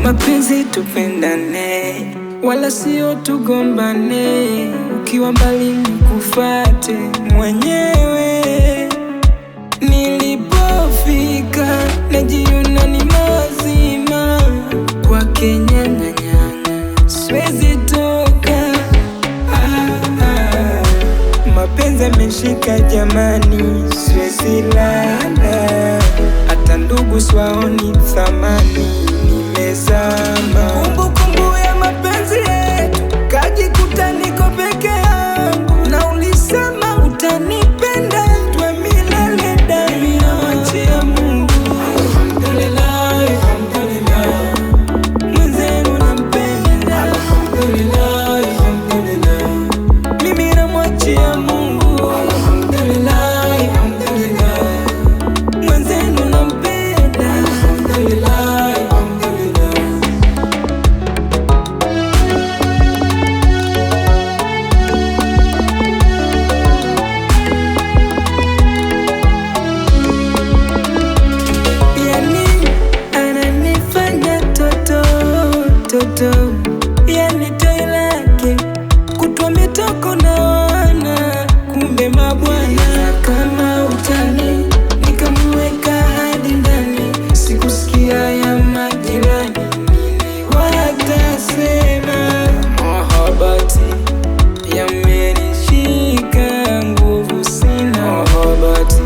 mapenzi tupendane, wala sio tugombane. Ukiwa mbali nikufate mwenyewe. Nilipofika najiona ni mazima, kwake nyang'anyana siwezi toka. Mapenzi yameshika jamani, siwezi lala. Hata ndugu swaoni thamani, nimezama. Kumbukumbu ya mapenzi yetu, kajikuta niko peke yangu. Na ulisema utanipenda tuwe milele daima. Namwachia Mungu, alhamdulillah, alhamdulillah. Mwenzenu nampenda, alhamdulillah, alhamdulillah. Mimi namwachia Mungu, alhamdulillah, alhamdulillah. Mwenzenu nampenda, alhamdulillah, alhamdulillah. Yani ananifanya toto, yani toi lake kutwa mitoko na wana, kumbe mabwana. Kama utani nikamweka hadi ndani, sikusikia ya majirani nini watasema. Mahabati yamenishika, nguvu sina. Mahabati